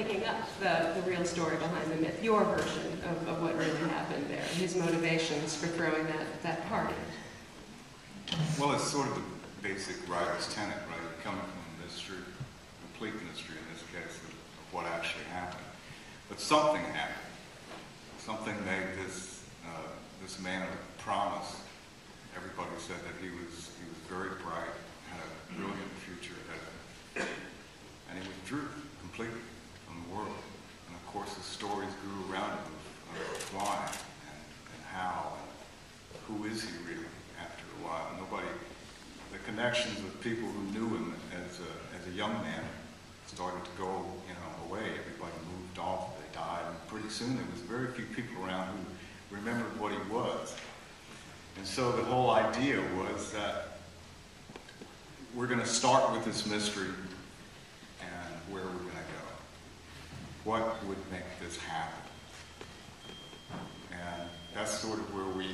making up the real story behind the myth, your version of what really happened there, his motivations for throwing that party. Well, it's sort of the basic writer's tenet, right? Coming from mystery, complete mystery in this case, of what actually happened. But something happened. Something made this man a promise. Everybody said that he was very bright, had a brilliant future ahead of him. And he withdrew completely from the world. And of course the stories grew around him of why and how and who is he really after a while. The connections with people who knew him as a young man started to go, away. Everybody moved off, they died, and pretty soon there was very few people around who remembered what he was. And so the whole idea was that we're going to start with this mystery and where we're going to go. What would make this happen? And that's sort of where we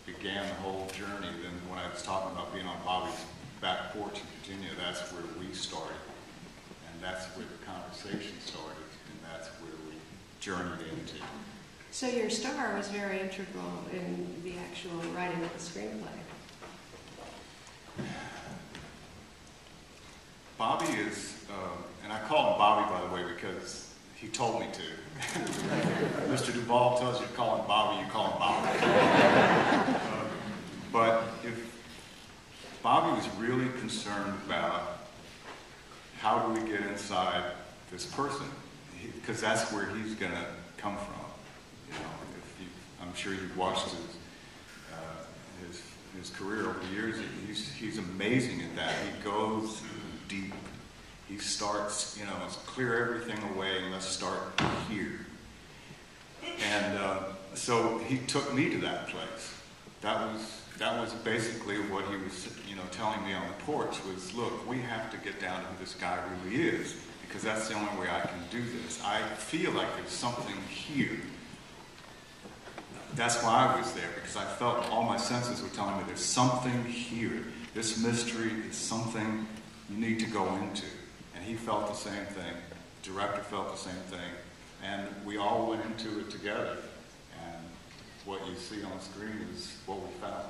began the whole journey. Then when I was talking about being on Bobby's back porch in Virginia, that's where we started. And that's where the conversation started. And that's where we journeyed into. So your star was very integral in the actual writing of the screenplay. Bobby is, and I call him Bobby, by the way, because he told me to. Mr. Duvall tells you to call him Bobby, you call him Bobby. But if Bobby was really concerned about how do we get inside this person, because that's where he's going to come from. I'm sure you've watched his career over the years. He's amazing at that. He goes deep. He starts, let's clear everything away and let's start here. And so he took me to that place. That was basically what he was, telling me on the porch was, look, we have to get down to who this guy really is, because that's the only way I can do this. I feel like there's something here. That's why I was there, because I felt all my senses were telling me there's something here. This mystery is something you need to go into. And he felt the same thing. The director felt the same thing. And we all went into it together. And what you see on screen is what we found.